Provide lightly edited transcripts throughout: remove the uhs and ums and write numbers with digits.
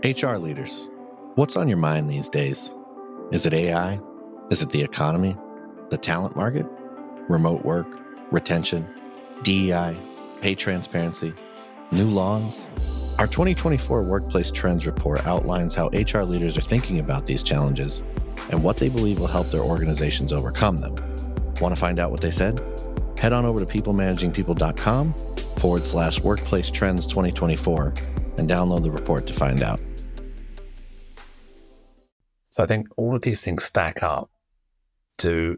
HR leaders, what's on your mind these days? Is it AI? Is it the economy? The talent market? Remote work? Retention? DEI? Pay transparency? New laws? Our 2024 Workplace Trends Report outlines how HR leaders are thinking about these challenges and what they believe will help their organizations overcome them. Want to find out what they said? Head on over to peoplemanagingpeople.com/Workplace Trends 2024 and download the report to find out. So I think all of these things stack up to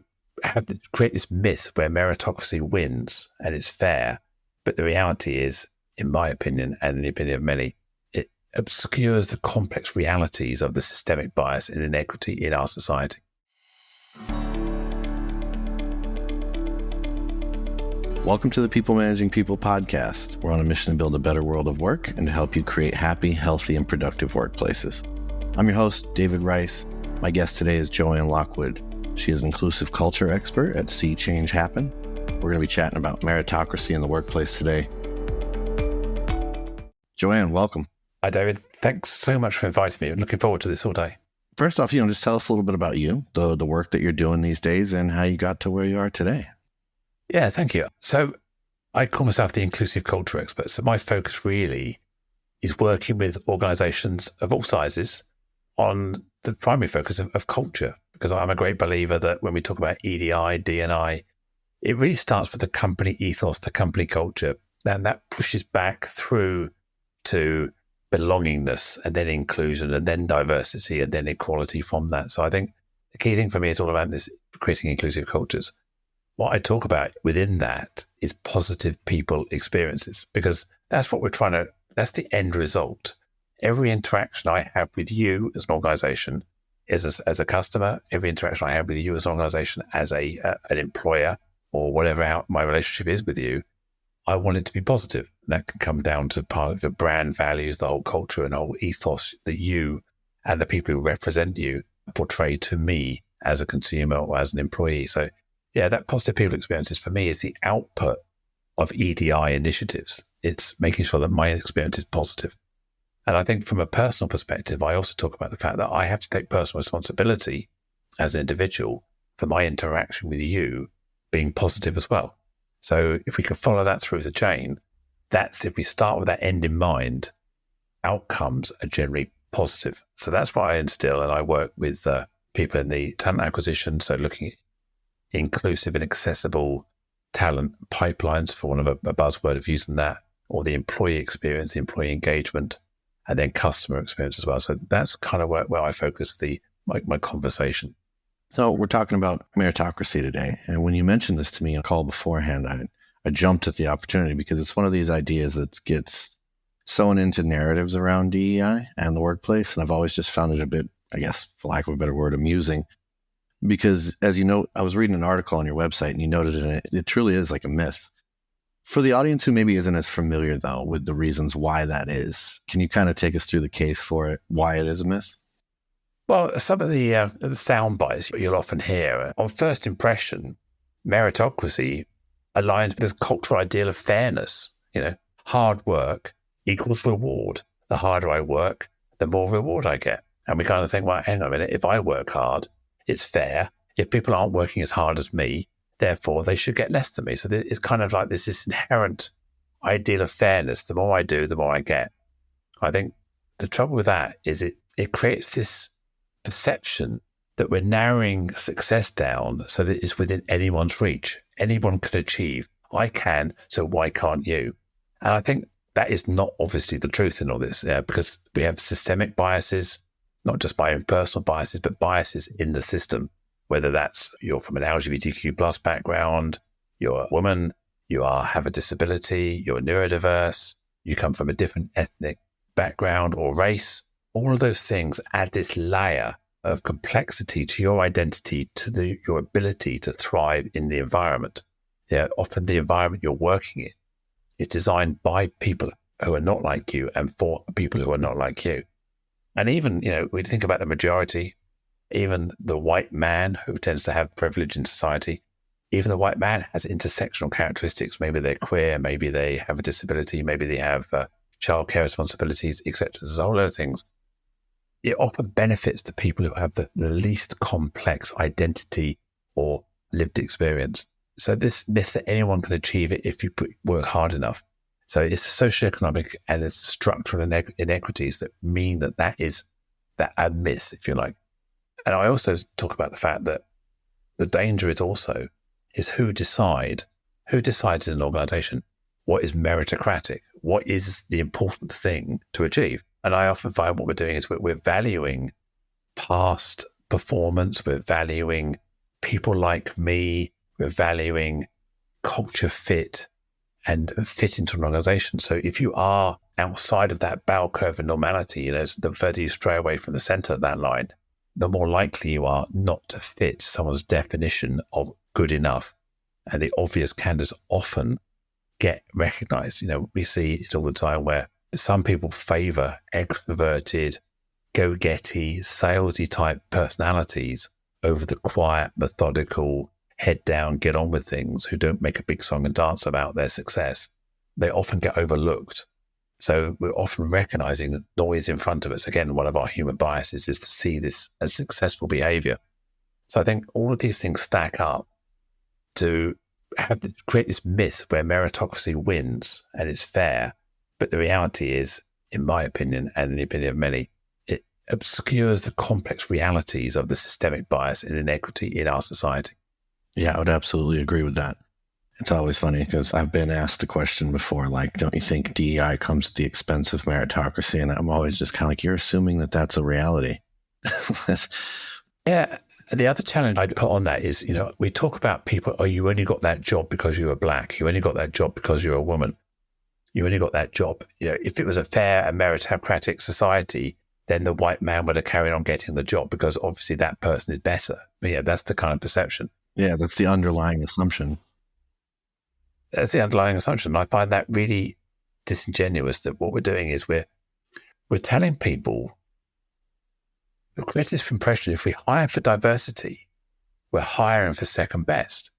create this myth where meritocracy wins and it's fair. But the reality is, in my opinion, and in the opinion of many, it obscures the complex realities of the systemic bias and inequity in our society. Welcome to the People Managing People podcast. We're on a mission to build a better world of work and to help you create happy, healthy, and productive workplaces. I'm your host, David Rice. My guest today is Joanne Lockwood. She is an inclusive culture expert at See Change Happen. We're going to be chatting about meritocracy in the workplace today. Joanne, welcome. Hi, David. Thanks so much for inviting me. I'm looking forward to this all day. First off, just tell us a little bit about you, the work that you're doing these days, and how you got to where you are today. Yeah, thank you. So I call myself the inclusive culture expert. So my focus really is working with organizations of all sizes on the primary focus of culture, because I'm a great believer that when we talk about EDI, D&I, it really starts with the company ethos, the company culture, and that pushes back through to belongingness and then inclusion and then diversity and then equality from that. So I think the key thing for me is all about this, creating inclusive cultures. What I talk about within that is positive people experiences, because that's what we're trying to, that's the end result. Every interaction I have with you as an organization, as a customer, every interaction I have with you as an organization, as an employer, or whatever my relationship is with you, I want it to be positive. That can come down to part of the brand values, the whole culture and the whole ethos that you and the people who represent you portray to me as a consumer or as an employee. So yeah, that positive people experiences for me is the output of EDI initiatives. It's making sure that my experience is positive. And I think from a personal perspective, I also talk about the fact that I have to take personal responsibility as an individual for my interaction with you being positive as well. So if we can follow that through the chain, that's if we start with that end in mind, outcomes are generally positive. So that's what I instill, and I work with people in the talent acquisition, so looking at inclusive and accessible talent pipelines, for one of a buzzword of using that, or the employee experience, the employee engagement, and then customer experience as well. So that's kind of where I focus my conversation. So we're talking about meritocracy today. And when you mentioned this to me on a call beforehand, I jumped at the opportunity because it's one of these ideas that gets sewn into narratives around DEI and the workplace. And I've always just found it a bit, I guess, for lack of a better word, amusing. Because as you know, I was reading an article on your website and you noted in it, it truly is like a myth. For the audience who maybe isn't as familiar, though, with the reasons why that is, can you kind of take us through the case for it, why it is a myth? Well, some of the sound bites you'll often hear, on first impression, meritocracy aligns with this cultural ideal of fairness. Hard work equals reward. The harder I work, the more reward I get. And we kind of think, well, hang on a minute, if I work hard, it's fair. If people aren't working as hard as me, therefore they should get less than me. So it's kind of like this inherent ideal of fairness. The more I do, the more I get. I think the trouble with that is it creates this perception that we're narrowing success down so that it's within anyone's reach. Anyone can achieve. I can, so why can't you? And I think that is not obviously the truth in all this, because we have systemic biases, not just my own personal biases, but biases in the system, whether that's you're from an LGBTQ plus background, you're a woman, you have a disability, you're neurodiverse, you come from a different ethnic background or race. All of those things add this layer of complexity to your identity, to your ability to thrive in the environment. Yeah, often the environment you're working in is designed by people who are not like you and for people who are not like you. And even, we think about the majority, even the white man who tends to have privilege in society, even the white man has intersectional characteristics. Maybe they're queer, maybe they have a disability, maybe they have childcare responsibilities, etc. There's a whole lot of things. it often benefits the people who have the least complex identity or lived experience. So this myth that anyone can achieve it if you work hard enough. So it's the socioeconomic and it's structural inequities that mean that is a myth, if you like. And I also talk about the fact that the danger is who decides in an organization what is meritocratic, what is the important thing to achieve. And I often find what we're doing is we're valuing past performance, we're valuing people like me, we're valuing culture fit and fit into an organization. So if you are outside of that bell curve of normality, the further you stray away from the center of that line, the more likely you are not to fit someone's definition of good enough. And the obvious candidates often get recognized. We see it all the time where some people favor extroverted, go-getty, salesy type personalities over the quiet, methodical, head down, get on with things, who don't make a big song and dance about their success. They often get overlooked. So we're often recognizing the noise in front of us. Again, one of our human biases is to see this as successful behavior. So I think all of these things stack up to create this myth where meritocracy wins and it's fair. But the reality is, in my opinion, and in the opinion of many, it obscures the complex realities of the systemic bias and inequity in our society. Yeah, I would absolutely agree with that. It's always funny because I've been asked the question before, like, don't you think DEI comes at the expense of meritocracy? And I'm always just kind of like, you're assuming that that's a reality. Yeah. The other challenge I'd put on that is, we talk about people, you only got that job because you were black. You only got that job because you're a woman. You only got that job. If it was a fair and meritocratic society, then the white man would have carried on getting the job because obviously that person is better. But yeah, that's the kind of perception. Yeah, that's the underlying assumption. That's the underlying assumption. I find that really disingenuous, that what we're doing is we're telling people, we create this impression if we hire for diversity, we're hiring for second best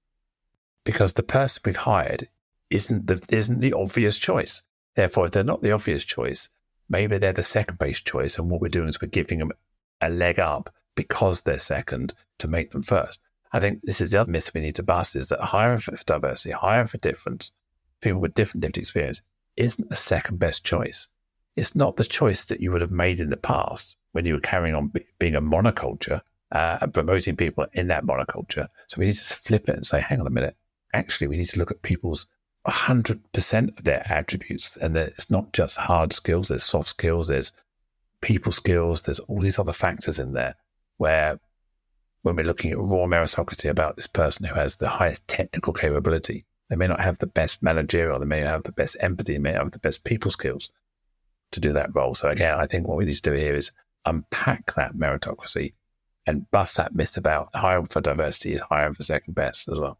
because the person we've hired isn't the obvious choice. Therefore, if they're not the obvious choice, maybe they're the second best choice. And what we're doing is we're giving them a leg up because they're second to make them first. I think this is the other myth we need to bust, is that hiring for diversity, hiring for difference, people with different lived experience, isn't the second best choice. It's not the choice that you would have made in the past when you were carrying on being a monoculture and promoting people in that monoculture. So we need to flip it and say, hang on a minute, actually, we need to look at people's 100% of their attributes. And it's not just hard skills, there's soft skills, there's people skills, there's all these other factors in there where when we're looking at raw meritocracy about this person who has the highest technical capability, they may not have the best managerial, they may not have the best empathy, they may not have the best people skills to do that role. So again, I think what we need to do here is unpack that meritocracy and bust that myth about hiring for diversity is hiring for second best as well.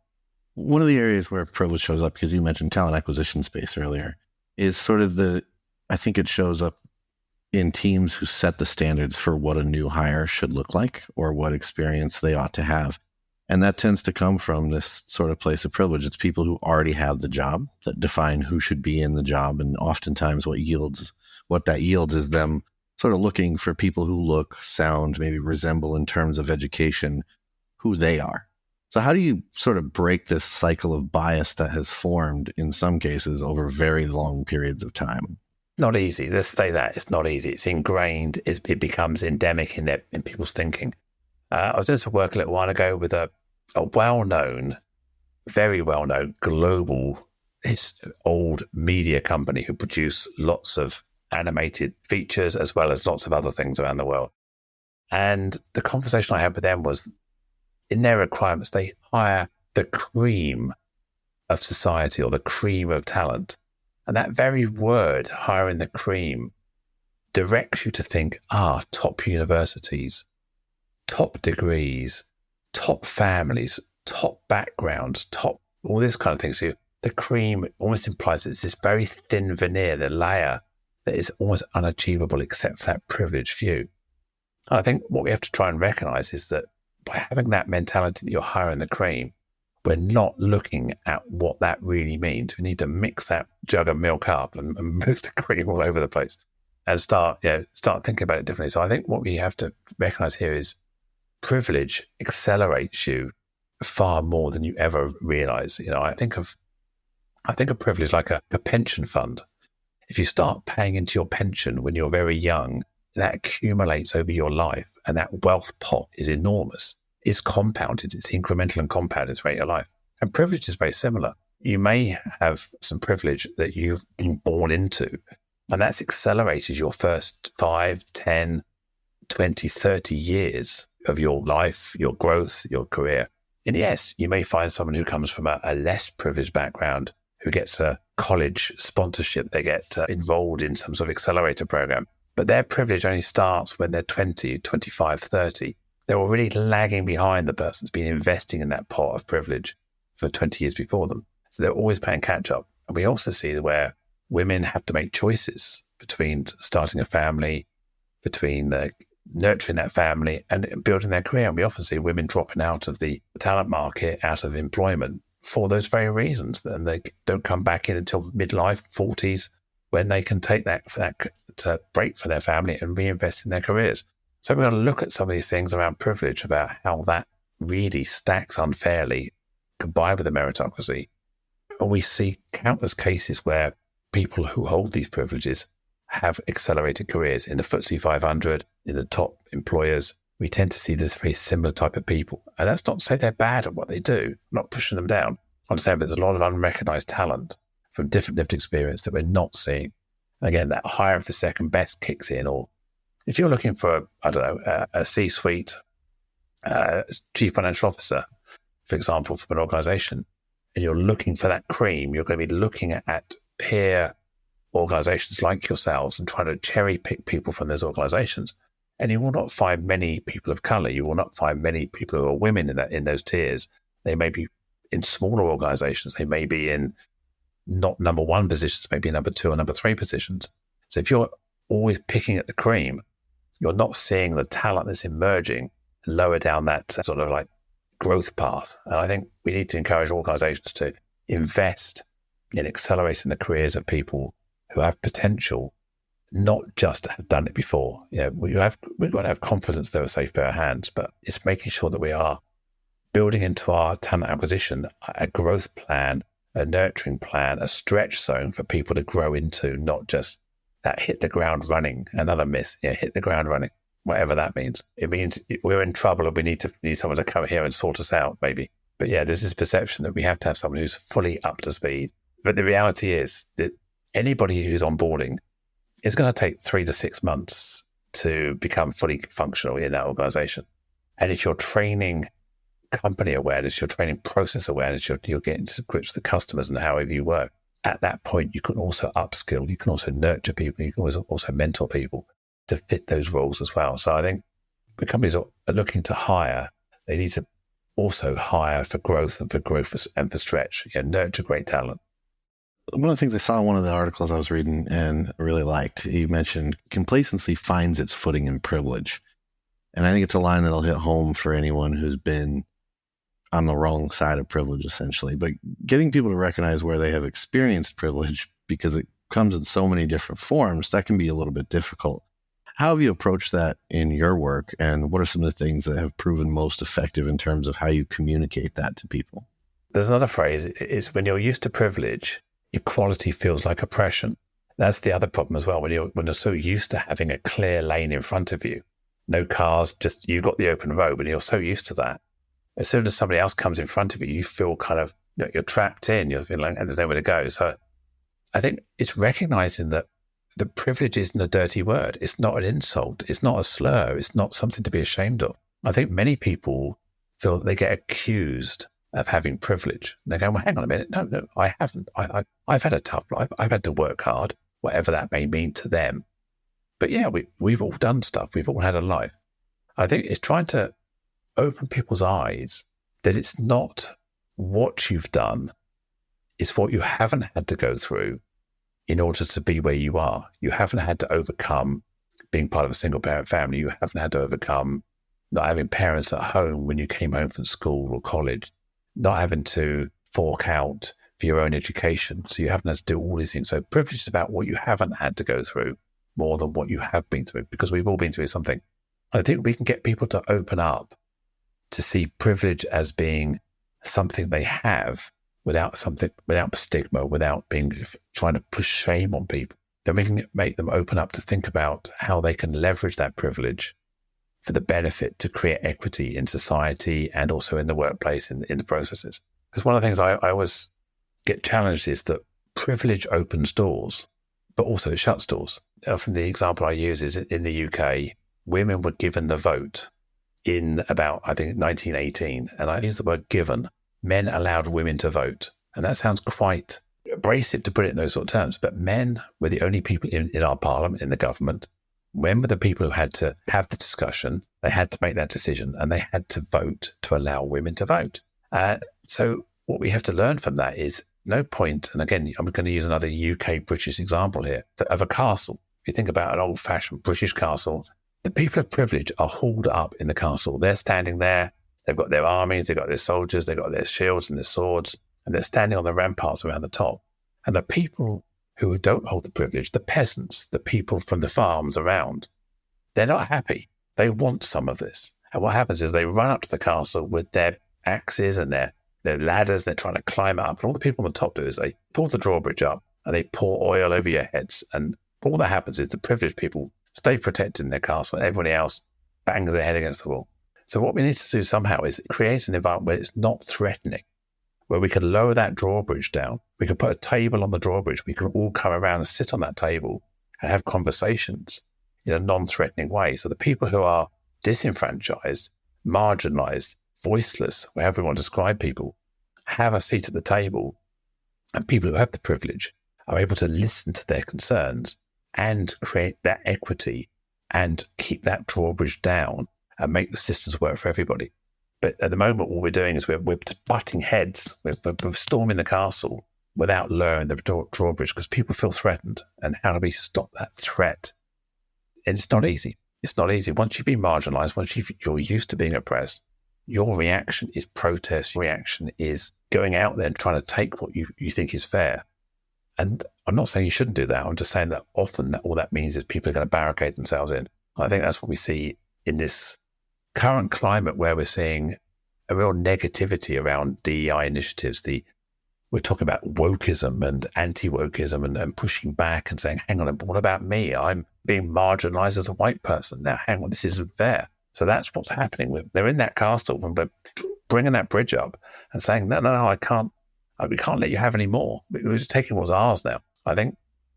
One of the areas where privilege shows up, because you mentioned talent acquisition space earlier, is sort of I think it shows up in teams who set the standards for what a new hire should look like or what experience they ought to have. And that tends to come from this sort of place of privilege. It's people who already have the job that define who should be in the job. And oftentimes what that yields is them sort of looking for people who look, sound, maybe resemble in terms of education, who they are. So how do you sort of break this cycle of bias that has formed in some cases over very long periods of time? Not easy. Let's say that. It's not easy. It's ingrained. It becomes endemic in people's thinking. I was doing some work a little while ago with a well-known, very well-known global old media company who produce lots of animated features as well as lots of other things around the world. And the conversation I had with them was, in their requirements, they hire the cream of society or the cream of talent. And that very word, hiring the cream, directs you to think, top universities, top degrees, top families, top backgrounds, top all this kind of thing. So the cream almost implies that it's this very thin veneer, the layer that is almost unachievable except for that privileged few. And I think what we have to try and recognize is that by having that mentality that you're hiring the cream, we're not looking at what that really means. We need to mix that jug of milk up and move the cream all over the place. and start thinking about it differently. So I think what we have to recognize here is privilege accelerates you far more than you ever realize. I think of privilege like a pension fund. If you start paying into your pension when you're very young, that accumulates over your life, and that wealth pot is enormous. It's compounded, it's incremental and compounded throughout your life. And privilege is very similar. You may have some privilege that you've been born into, and that's accelerated your first 5, 10, 20, 30 years of your life, your growth, your career. And yes, you may find someone who comes from a less privileged background who gets a college sponsorship, they get enrolled in some sort of accelerator program. But their privilege only starts when they're 20, 25, 30. They're already lagging behind the person that's been investing in that pot of privilege for 20 years before them. So they're always playing catch up. And we also see where women have to make choices between starting a family, between nurturing that family and building their career. And we often see women dropping out of the talent market, out of employment for those very reasons. And they don't come back in until midlife, 40s, when they can take that to break for their family and reinvest in their careers. So we're going to look at some of these things around privilege, about how that really stacks unfairly combined with the meritocracy. And we see countless cases where people who hold these privileges have accelerated careers in the FTSE 500, in the top employers. We tend to see this very similar type of people. And that's not to say they're bad at what they do. I'm not pushing them down. I'm saying there's a lot of unrecognized talent from different lived experience that we're not seeing. Again, that hire for second best kicks in. Or if you're looking for, a C-suite chief financial officer, for example, from an organization, and you're looking for that cream, you're going to be looking at peer organizations like yourselves and trying to cherry pick people from those organizations. And you will not find many people of color. You will not find many people who are women in those tiers. They may be in smaller organizations. They may be in not number one positions, maybe number 2 or number 3 positions. So if you're always picking at the cream, you're not seeing the talent that's emerging lower down that sort of like growth path. And I think we need to encourage organizations to invest in accelerating the careers of people who have potential, not just to have done it before. We've got to have confidence they're a safe pair of hands, but it's making sure that we are building into our talent acquisition a growth plan, a nurturing plan, a stretch zone for people to grow into, not just that hit the ground running. Another myth, hit the ground running, whatever that means. It means we're in trouble and we need someone to come here and sort us out, maybe. But there's this perception that we have to have someone who's fully up to speed. But the reality is that anybody who's onboarding is going to take 3 to 6 months to become fully functional in that organization. And if you're training company awareness, you're training process awareness, you're getting to grips with the customers and however you work, at that point, you can also upskill, you can also nurture people, you can also mentor people to fit those roles as well. So I think the companies are looking to hire, they need to also hire for growth and for stretch, nurture great talent. One of the things I saw in one of the articles I was reading and really liked, you mentioned complacency finds its footing in privilege. And I think it's a line that'll hit home for anyone who's been on the wrong side of privilege, essentially. But getting people to recognize where they have experienced privilege, because it comes in so many different forms, that can be a little bit difficult. How have you approached that in your work? And what are some of the things that have proven most effective in terms of how you communicate that to people? There's another phrase, it's when you're used to privilege, equality feels like oppression. That's the other problem as well. When you're so used to having a clear lane in front of you, no cars, just you've got the open road, and you're so used to that. As soon as somebody else comes in front of you, you feel kind of, you're trapped in, you're feeling like there's nowhere to go. So I think it's recognizing that the privilege isn't a dirty word. It's not an insult. It's not a slur. It's not something to be ashamed of. I think many people feel that they get accused of having privilege. They go, well, hang on a minute. No, I haven't. I've had a tough life. I've had to work hard, whatever that may mean to them. But we've all done stuff. We've all had a life. I think it's trying to open people's eyes that it's not what you've done, it's what you haven't had to go through in order to be where you are. You haven't had to overcome being part of a single parent family. You haven't had to overcome not having parents at home when you came home from school or college, not having to fork out for your own education. So you haven't had to do all these things. So privilege is about what you haven't had to go through, more than what you have been through, because we've all been through something. I think we can get people to open up to see privilege as being something they have without stigma, without trying to push shame on people. Then we can make them open up to think about how they can leverage that privilege for the benefit to create equity in society and also in the workplace, in the processes. Because one of the things I always get challenged is that privilege opens doors, but also it shuts doors. Often the example I use is in the UK, women were given the vote in about, I think, 1918. And I use the word given. Men allowed women to vote. And that sounds quite abrasive to put it in those sort of terms. But men were the only people in our parliament, in the government. Men were the people who had to have the discussion. They had to make that decision, and they had to vote to allow women to vote. So what we have to learn from that is no point, and again, I'm going to use another UK British example here, of a castle. If you think about an old-fashioned British castle, the people of privilege are hauled up in the castle. They're standing there. They've got their armies, they've got their soldiers, they've got their shields and their swords, and they're standing on the ramparts around the top. And the people who don't hold the privilege, the peasants, the people from the farms around, they're not happy. They want some of this. And what happens is they run up to the castle with their axes and their ladders. They're trying to climb up. And all the people on the top do is they pull the drawbridge up and they pour oil over your heads. And all that happens is the privileged people stay protected in their castle and everybody else bangs their head against the wall. So what we need to do somehow is create an environment where it's not threatening, where we can lower that drawbridge down. We can put a table on the drawbridge. We can all come around and sit on that table and have conversations in a non-threatening way. So the people who are disenfranchised, marginalized, voiceless, however we want to describe people, have a seat at the table, and people who have the privilege are able to listen to their concerns and create that equity and keep that drawbridge down and make the systems work for everybody. But at the moment, what we're doing is we're butting heads. We're storming the castle without lowering the drawbridge because people feel threatened. And how do we stop that threat? And it's not easy. It's not easy. Once you've been marginalized, once you're used to being oppressed, your reaction is protest. Your reaction is going out there and trying to take what you think is fair. And I'm not saying you shouldn't do that. I'm just saying that often all that means is people are going to barricade themselves in. I think that's what we see in this current climate where we're seeing a real negativity around DEI initiatives. We're talking about wokeism and anti-wokeism and pushing back and saying, hang on, what about me? I'm being marginalized as a white person. Now, hang on, this isn't fair. So that's what's happening. They're in that castle and we're bringing that bridge up and saying, no, I can't. We can't let you have any more. We're just taking what's ours now. I think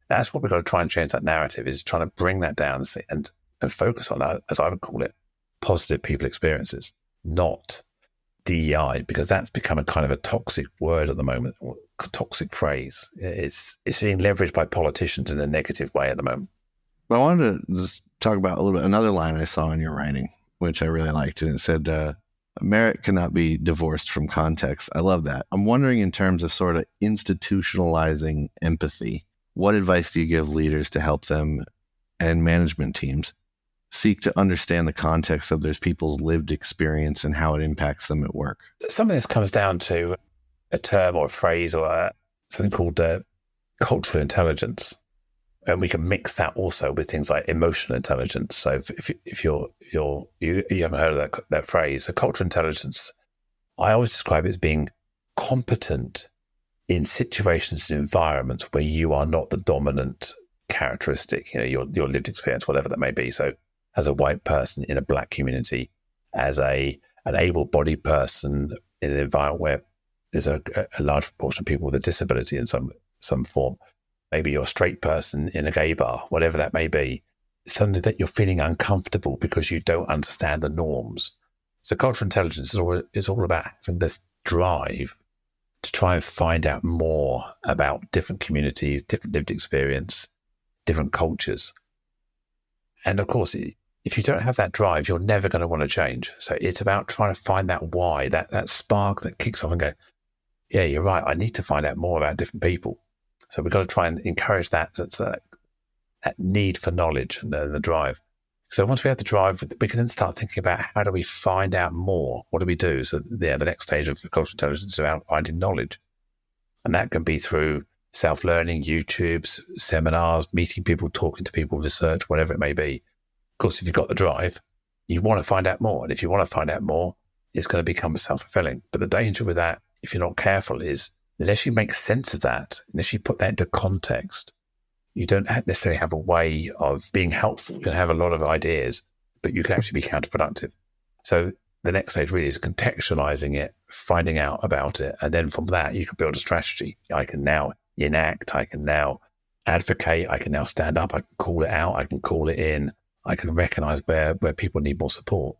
that's what we've got to try and change that narrative, is trying to bring that down and focus on that, as I would call it, positive people experiences, not DEI, because that's become a kind of a toxic word at the moment, or a toxic phrase. It's being leveraged by politicians in a negative way at the moment. Well, I wanted to just talk about a little bit, another line I saw in your writing, which I really liked, and it said, merit cannot be divorced from context. I love that. I'm wondering, in terms of sort of institutionalizing empathy, what advice do you give leaders to help them and management teams seek to understand the context of those people's lived experience and how it impacts them at work? Some of this comes down to a term or a phrase or something called cultural intelligence. And we can mix that also with things like emotional intelligence. So if you haven't heard of that phrase, so cultural intelligence, I always describe it as being competent in situations and environments where you are not the dominant characteristic, your lived experience, whatever that may be. So as a white person in a black community, as an able-bodied person in an environment where there's a large proportion of people with a disability in some form, maybe you're a straight person in a gay bar, whatever that may be, suddenly that you're feeling uncomfortable because you don't understand the norms. So cultural intelligence is all about having this drive to try and find out more about different communities, different lived experience, different cultures. And of course, if you don't have that drive, you're never going to want to change. So it's about trying to find that why, that spark that kicks off and go, yeah, you're right, I need to find out more about different people. So we've got to try and encourage that need for knowledge and the drive. So once we have the drive, we can then start thinking about how do we find out more? What do we do? So the next stage of cultural intelligence is about finding knowledge. And that can be through self-learning, YouTubes, seminars, meeting people, talking to people, research, whatever it may be. Of course, if you've got the drive, you want to find out more. And if you want to find out more, it's going to become self-fulfilling. But the danger with that, if you're not careful, is unless you make sense of that, unless you put that into context, you don't necessarily have a way of being helpful. You can have a lot of ideas, but you can actually be counterproductive. So the next stage really is contextualizing it, finding out about it. And then from that, you can build a strategy. I can now enact, I can now advocate, I can now stand up, I can call it out, I can call it in, I can recognize where people need more support.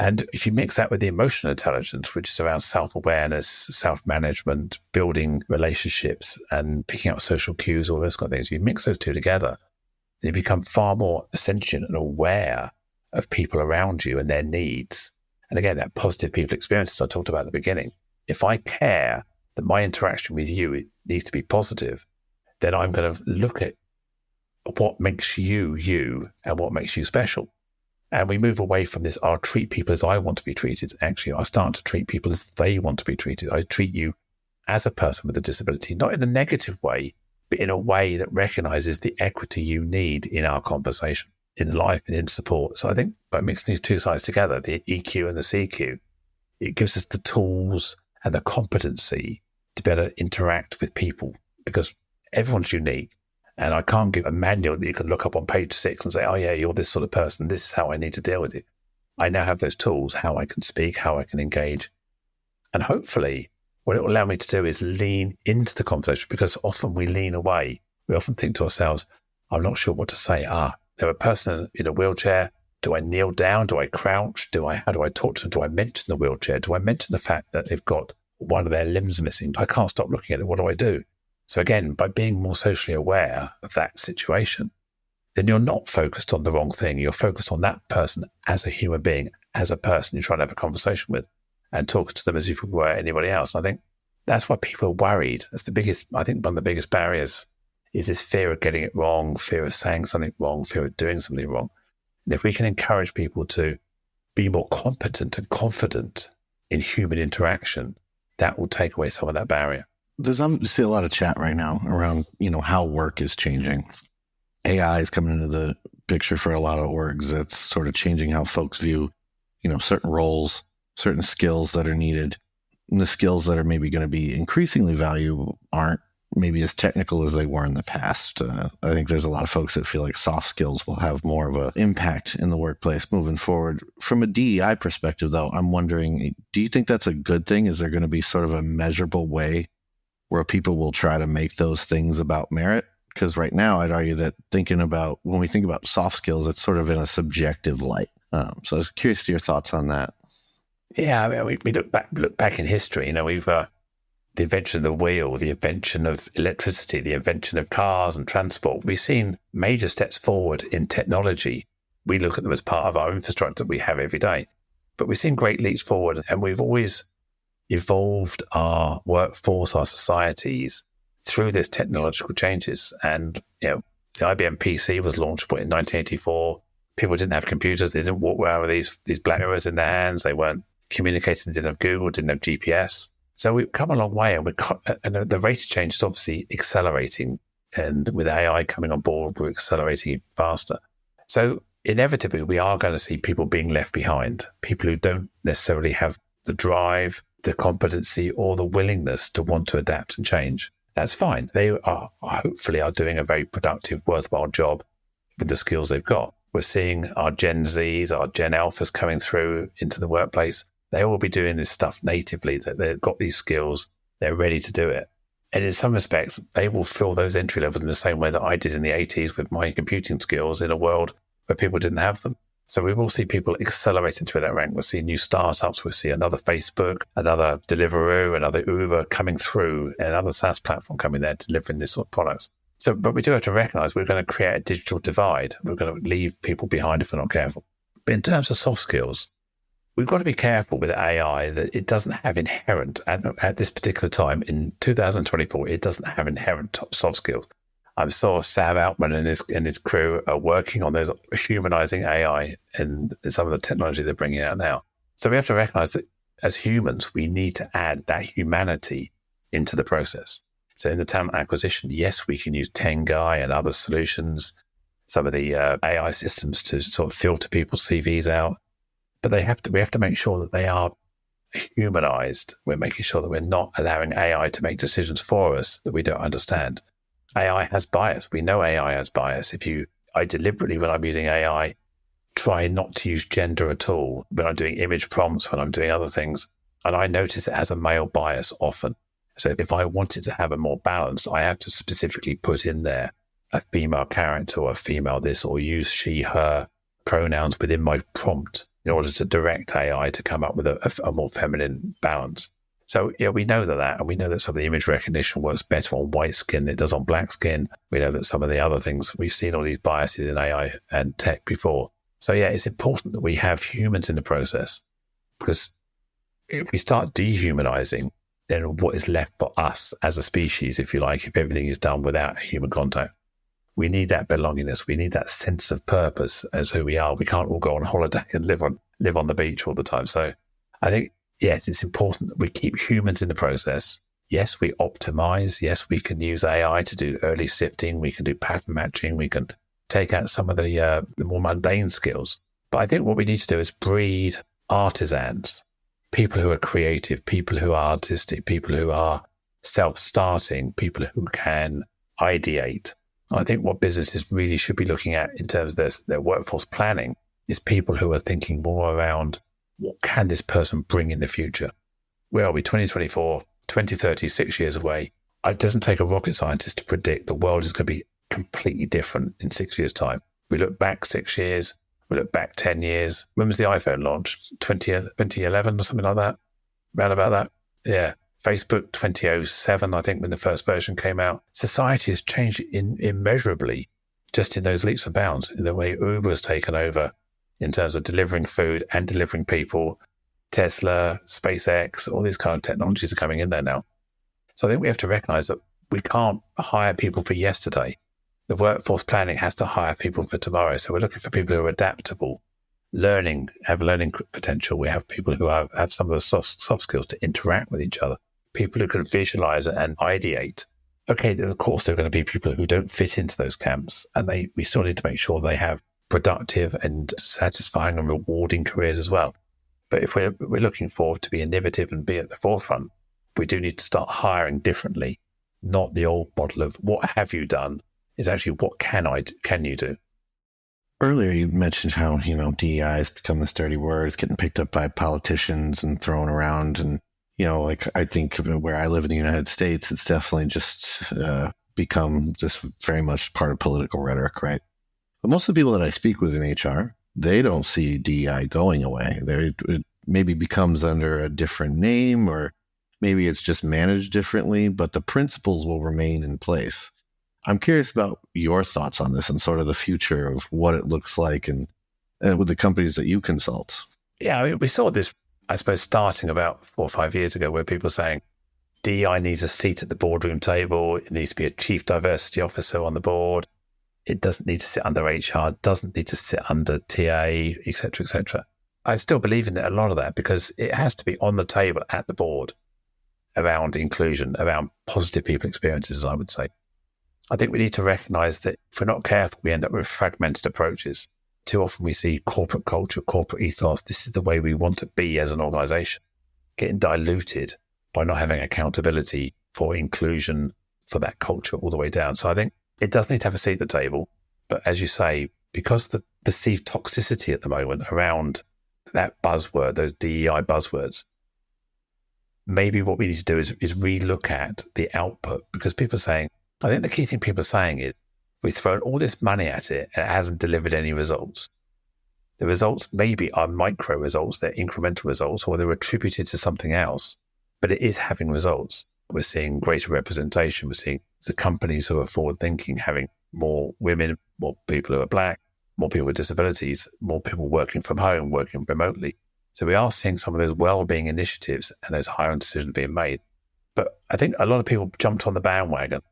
And if you mix that with the emotional intelligence, which is around self-awareness, self-management, building relationships and picking up social cues, all those kind of things, you mix those two together, you become far more sentient and aware of people around you and their needs. And again, that positive people experiences I talked about at the beginning. If I care that my interaction with you, it needs to be positive, then I'm going to look at what makes you, you, and what makes you special. And we move away from this, I'll treat people as I want to be treated. Actually, I start to treat people as they want to be treated. I treat you as a person with a disability, not in a negative way, but in a way that recognizes the equity you need in our conversation, in life and in support. So I think by mixing these two sides together, the EQ and the CQ, it gives us the tools and the competency to better interact with people, because everyone's unique. And I can't give a manual that you can look up on page 6 and say, oh yeah, you're this sort of person. This is how I need to deal with you. I now have those tools, how I can speak, how I can engage. And hopefully what it will allow me to do is lean into the conversation, because often we lean away. We often think to ourselves, I'm not sure what to say. They're a person in a wheelchair. Do I kneel down? Do I crouch? How do I talk to them? Do I mention the wheelchair? Do I mention the fact that they've got one of their limbs missing? I can't stop looking at it. What do I do? So again, by being more socially aware of that situation, then you're not focused on the wrong thing. You're focused on that person as a human being, as a person you're trying to have a conversation with, and talking to them as if you were anybody else. And I think that's why people are worried. That's one of the biggest barriers is this fear of getting it wrong, fear of saying something wrong, fear of doing something wrong. And if we can encourage people to be more competent and confident in human interaction, that will take away some of that barrier. There's obviously a lot of chat right now around, how work is changing. AI is coming into the picture for a lot of orgs. It's sort of changing how folks view, certain roles, certain skills that are needed. And the skills that are maybe going to be increasingly valuable aren't maybe as technical as they were in the past. I think there's a lot of folks that feel like soft skills will have more of an impact in the workplace moving forward. From a DEI perspective, though, I'm wondering, do you think that's a good thing? Is there going to be sort of a measurable way where people will try to make those things about merit? Because right now, I'd argue that when we think about soft skills, it's sort of in a subjective light. So I was curious to your thoughts on that. Yeah, we look back in history. We've the invention of the wheel, the invention of electricity, the invention of cars and transport. We've seen major steps forward in technology. We look at them as part of our infrastructure that we have every day. But we've seen great leaps forward, and we've always evolved our workforce, our societies through these technological changes. And, the IBM PC was launched in 1984. People didn't have computers. They didn't walk around with these BlackBerrys in their hands. They weren't communicating, didn't have Google, didn't have GPS. So we've come a long way, and the rate of change is obviously accelerating. And with AI coming on board, we're accelerating faster. So inevitably, we are going to see people being left behind, people who don't necessarily have the drive, the competency, or the willingness to want to adapt and change. That's fine. They are hopefully doing a very productive, worthwhile job with the skills they've got. We're seeing our Gen Zs, our Gen Alphas coming through into the workplace. They will be doing this stuff natively, that they've got these skills, they're ready to do it. And in some respects, they will fill those entry levels in the same way that I did in the 80s with my computing skills in a world where people didn't have them. So we will see people accelerating through that rank. We'll see new startups. We'll see another Facebook, another Deliveroo, another Uber coming through, another SaaS platform coming there delivering this sort of products. So, but we do have to recognize we're going to create a digital divide. We're going to leave people behind if we're not careful. But in terms of soft skills, we've got to be careful with AI that it doesn't have inherent, at this particular time in 2024, it doesn't have inherent soft skills. I saw Sam Altman and his crew are working on those humanizing AI and some of the technology they're bringing out now. So we have to recognize that as humans, we need to add that humanity into the process. So in the talent acquisition, yes, we can use Tengai and other solutions, some of the AI systems to sort of filter people's CVs out, but we have to make sure that they are humanized. We're making sure that we're not allowing AI to make decisions for us that we don't understand. AI has bias. We know AI has bias. I deliberately, when I'm using AI, try not to use gender at all. When I'm doing image prompts, when I'm doing other things, and I notice it has a male bias often. So if I want it to have a more balanced, I have to specifically put in there a female character or a female this, or use she, her pronouns within my prompt in order to direct AI to come up with a more feminine balance. So yeah, we know that, and we know that some of the image recognition works better on white skin than it does on black skin. We know that some of the other things, we've seen all these biases in AI and tech before. So yeah, it's important that we have humans in the process, because if we start dehumanizing, then what is left for us as a species, if you like, if everything is done without human contact? We need that belongingness. We need that sense of purpose as who we are. We can't all go on holiday and live on the beach all the time. So I think, yes, it's important that we keep humans in the process. Yes, we optimize. Yes, we can use AI to do early sifting. We can do pattern matching. We can take out some of the more mundane skills. But I think what we need to do is breed artisans, people who are creative, people who are artistic, people who are self-starting, people who can ideate. I think what businesses really should be looking at in terms of their workforce planning is people who are thinking more around, what can this person bring in the future? Where are we? 2024, 2030, 6 years away. It doesn't take a rocket scientist to predict the world is going to be completely different in 6 years' time. We look back 6 years, we look back 10 years. When was the iPhone launched? 2011 or something like that? Around about that? Yeah. Facebook 2007, I think, when the first version came out. Society has changed immeasurably just in those leaps and bounds, in the way Uber has taken over in terms of delivering food and delivering people. Tesla, SpaceX, all these kind of technologies are coming in there now. So I think we have to recognize that we can't hire people for yesterday. The workforce planning has to hire people for tomorrow. So we're looking for people who are adaptable, have learning potential. We have people who have some of the soft skills to interact with each other, people who can visualize and ideate. Okay, of course, there are going to be people who don't fit into those camps, and we still need to make sure they have productive and satisfying and rewarding careers as well. But if we're looking forward to be innovative and be at the forefront, we do need to start hiring differently, not the old model of what have you done, is actually what can you do? Earlier, you mentioned how, DEI has become this dirty word. It's getting picked up by politicians and thrown around. And, I think where I live in the United States, it's definitely just become just very much part of political rhetoric, right? But most of the people that I speak with in HR, they don't see DEI going away. It maybe becomes under a different name, or maybe it's just managed differently, but the principles will remain in place. I'm curious about your thoughts on this and sort of the future of what it looks like and with the companies that you consult. Yeah, I mean, we saw this, I suppose, starting about 4 or 5 years ago, where people were saying DEI needs a seat at the boardroom table. It needs to be a chief diversity officer on the board. It doesn't need to sit under HR, doesn't need to sit under TA, et cetera, et cetera. I still believe in a lot of that, because it has to be on the table at the board around inclusion, around positive people experiences, I would say. I think we need to recognize that if we're not careful, we end up with fragmented approaches. Too often we see corporate culture, corporate ethos. This is the way we want to be as an organization, getting diluted by not having accountability for inclusion for that culture all the way down. So I think it does need to have a seat at the table. But as you say, because of the perceived toxicity at the moment around that buzzword, those DEI buzzwords, maybe what we need to do is relook at the output, because people are saying, I think the key thing people are saying is, we've thrown all this money at it and it hasn't delivered any results. The results maybe are micro results, they're incremental results, or they're attributed to something else, but it is having results. We're seeing greater representation. We're seeing the companies who are forward thinking, having more women, more people who are Black, more people with disabilities, more people working from home, working remotely. So we are seeing some of those well-being initiatives and those hiring decisions being made. But I think a lot of people jumped on the bandwagon,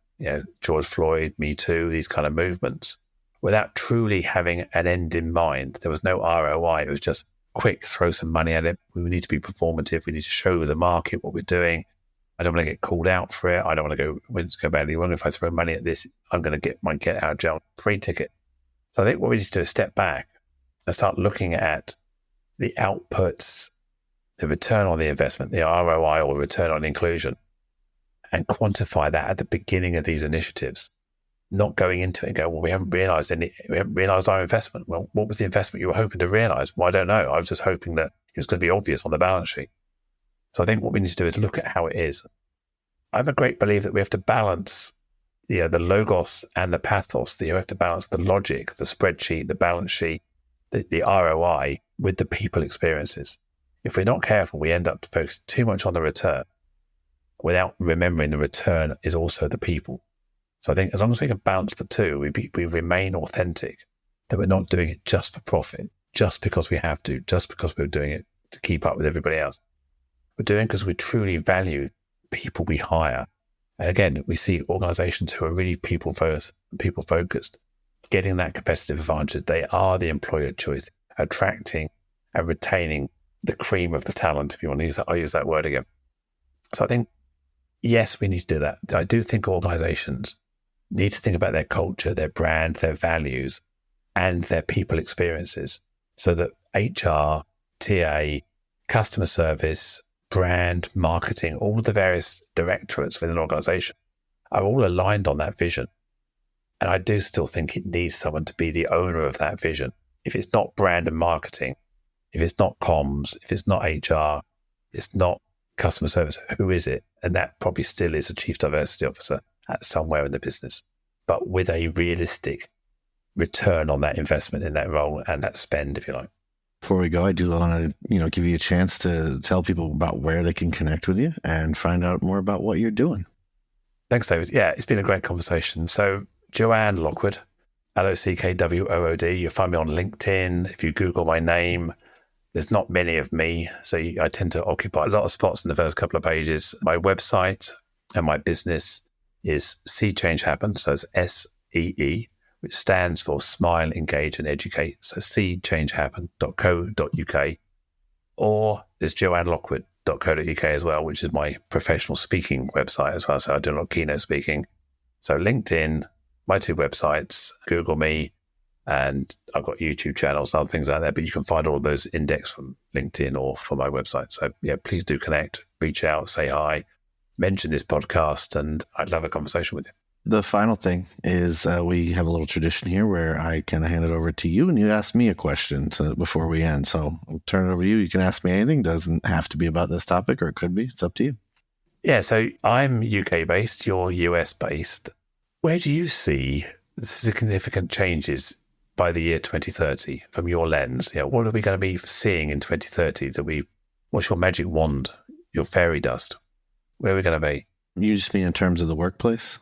George Floyd, Me Too, these kind of movements, without truly having an end in mind. There was no ROI. It was just quick, throw some money at it. We need to be performative. We need to show the market what we're doing. I don't want to get called out for it. I don't want to go, when it's go badly wrong. If I throw money at this, I'm going to get my get out of jail free ticket. So I think what we need to do is step back and start looking at the outputs, the return on the investment, the ROI or return on inclusion, and quantify that at the beginning of these initiatives. Not going into it and go, well, we haven't realized our investment. Well, what was the investment you were hoping to realize? Well, I don't know. I was just hoping that it was going to be obvious on the balance sheet. So I think what we need to do is look at how it is. I'm a great believer that we have to balance the logos and the pathos. That you have to balance the logic, the spreadsheet, the balance sheet, the ROI with the people experiences. If we're not careful, we end up focusing too much on the return without remembering the return is also the people. So I think as long as we can balance the two, we remain authentic, that we're not doing it just for profit, just because we have to, just because we're doing it to keep up with everybody else. We're doing it because we truly value people we hire. And again, we see organizations who are really people focused, getting that competitive advantage. They are the employer choice, attracting and retaining the cream of the talent, if you want to use that. I'll use that word again. So I think, yes, we need to do that. I do think organizations need to think about their culture, their brand, their values, and their people experiences so that HR, TA, customer service, brand, marketing, all of the various directorates within an organization are all aligned on that vision. And I do still think it needs someone to be the owner of that vision. If it's not brand and marketing, if it's not comms, if it's not HR, it's not customer service, who is it? And that probably still is a chief diversity officer at somewhere in the business, but with a realistic return on that investment in that role and that spend, if you like. Before we go, I do want to, give you a chance to tell people about where they can connect with you and find out more about what you're doing. Thanks, David. Yeah, it's been a great conversation. So Joanne Lockwood, Lockwood. You'll find me on LinkedIn. If you Google my name, there's not many of me. So I tend to occupy a lot of spots in the first couple of pages. My website and my business is See Change Happen. So it's SEE, which stands for Smile, Engage and Educate. So seechangehappen.co.uk. Or there's joannelockwood.co.uk as well, which is my professional speaking website as well. So I do a lot of keynote speaking. So LinkedIn, my two websites, Google me, and I've got YouTube channels and other things like that. But you can find all of those indexed from LinkedIn or from my website. So yeah, please do connect, reach out, say hi, mention this podcast, and I'd love a conversation with you. The final thing is we have a little tradition here where I kind of hand it over to you and you ask me a question before we end. So I'll turn it over to you. You can ask me anything. Doesn't have to be about this topic, or it could be. It's up to you. Yeah, so I'm UK-based. You're US-based. Where do you see significant changes by the year 2030 from your lens? What are we going to be seeing in 2030 what's your magic wand, your fairy dust? Where are we going to be? You just mean in terms of the workplace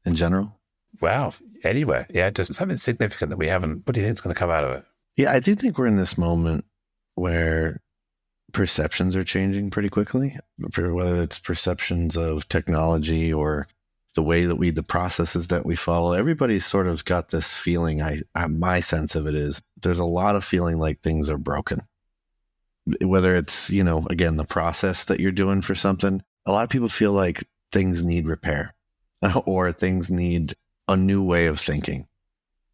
in general? Wow. Anywhere. Yeah, just something significant that we haven't. What do you think is going to come out of it? Yeah, I do think we're in this moment where perceptions are changing pretty quickly, whether it's perceptions of technology or the way that the processes that we follow. Everybody's sort of got this feeling. My sense of it is there's a lot of feeling like things are broken. Whether it's, again, the process that you're doing for something, a lot of people feel like things need repair or things need a new way of thinking.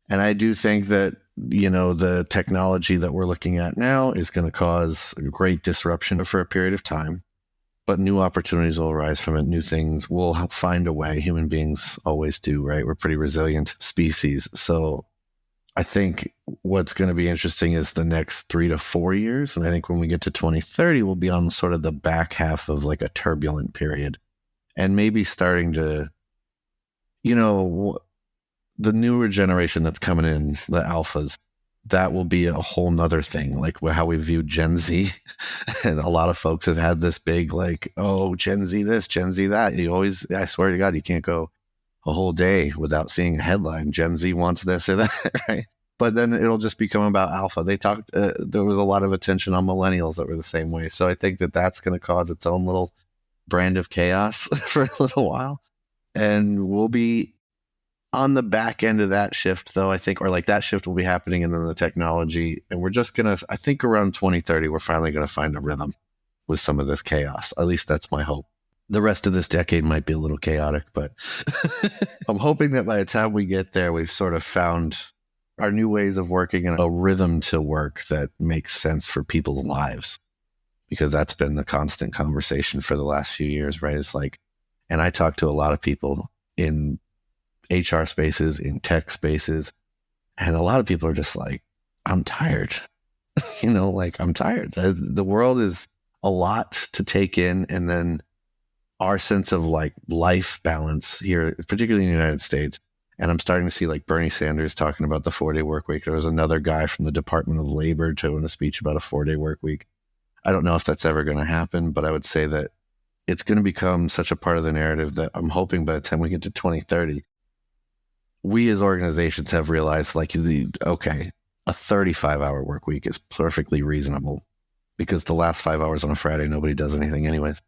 And I do think that, the technology that we're looking at now is going to cause a great disruption for a period of time, but new opportunities will arise from it. New things will find a way. Human beings always do, right? We're a pretty resilient species. So I think what's going to be interesting is the next 3 to 4 years. And I think when we get to 2030, we'll be on sort of the back half of like a turbulent period and maybe starting to, the newer generation that's coming in, the alphas, that will be a whole nother thing, like how we view Gen Z. And a lot of folks have had this big, like, oh, Gen Z this, Gen Z that. I swear to God, you can't go a whole day without seeing a headline, Gen Z wants this or that, right? But then it'll just become about alpha. They talked, there was a lot of attention on millennials that were the same way. So I think that that's going to cause its own little brand of chaos for a little while. And we'll be on the back end of that shift, though, I think, or like that shift will be happening in the technology. And we're just going to, I think around 2030, we're finally going to find a rhythm with some of this chaos. At least that's my hope. The rest of this decade might be a little chaotic, but I'm hoping that by the time we get there, we've sort of found our new ways of working and a rhythm to work that makes sense for people's lives. Because that's been the constant conversation for the last few years, right? It's like, and I talk to a lot of people in HR spaces, in tech spaces, and a lot of people are just like, I'm tired. I'm tired. The world is a lot to take in, and then our sense of like life balance here, particularly in the United States. And I'm starting to see like Bernie Sanders talking about the 4-day work week. There was another guy from the Department of Labor doing a speech about a 4-day work week. I don't know if that's ever going to happen, but I would say that it's going to become such a part of the narrative that I'm hoping by the time we get to 2030, we as organizations have realized like, okay, a 35-hour work week is perfectly reasonable because the last 5 hours on a Friday, nobody does anything anyways.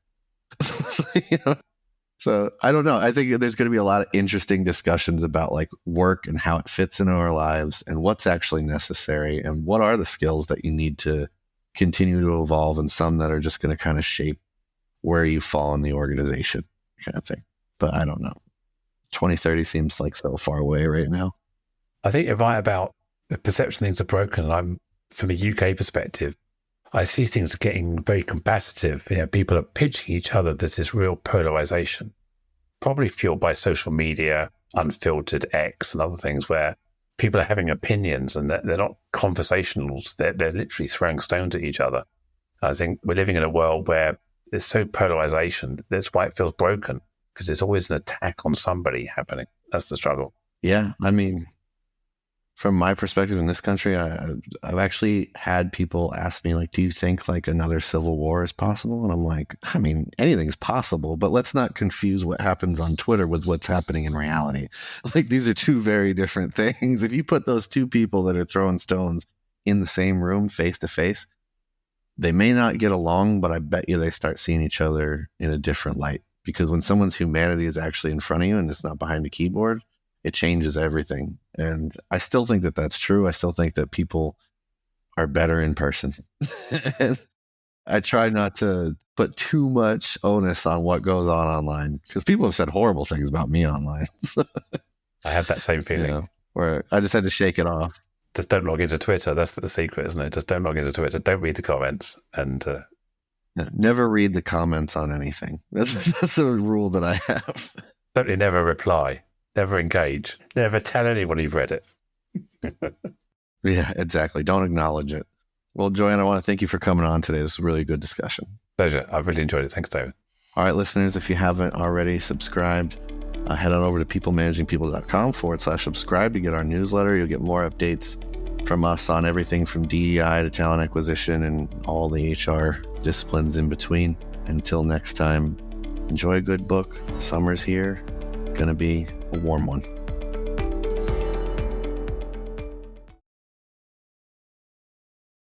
So I don't know. I think there's going to be a lot of interesting discussions about like work and how it fits into our lives and what's actually necessary and what are the skills that you need to continue to evolve, and some that are just going to kind of shape where you fall in the organization kind of thing. But I don't know. 2030 seems like so far away right now. I think you're right about the perception things are broken. And from a UK perspective, I see things getting very combative. People are pitching each other. There's this real polarization, probably fueled by social media, unfiltered X and other things where people are having opinions and they're not conversationals. They're literally throwing stones at each other. I think we're living in a world where there's so polarization. That's why it feels broken, because there's always an attack on somebody happening. That's the struggle. Yeah. I mean, from my perspective in this country, I've actually had people ask me, like, do you think like another civil war is possible? And I'm like, I mean, anything's possible, but let's not confuse what happens on Twitter with what's happening in reality. Like, these are two very different things. If you put those two people that are throwing stones in the same room face to face, they may not get along, but I bet you they start seeing each other in a different light. Because when someone's humanity is actually in front of you and it's not behind a keyboard, it changes everything. And I still think that that's true. I still think that people are better in person. And I try not to put too much onus on what goes on online, because people have said horrible things about me online. I have that same feeling. Where I just had to shake it off. Just don't log into Twitter. That's the secret, isn't it? Just don't log into Twitter. Don't read the comments. And never read the comments on anything. That's a rule that I have. Certainly never reply. Never engage. Never tell anyone you've read it. Yeah, exactly. Don't acknowledge it. Well, Joanne, I want to thank you for coming on today. This was a really good discussion. Pleasure. I've really enjoyed it. Thanks, David. All right, listeners, if you haven't already subscribed, head on over to peoplemanagingpeople.com/subscribe to get our newsletter. You'll get more updates from us on everything from DEI to talent acquisition and all the HR disciplines in between. Until next time, enjoy a good book. Summer's here. Going to be a warm one.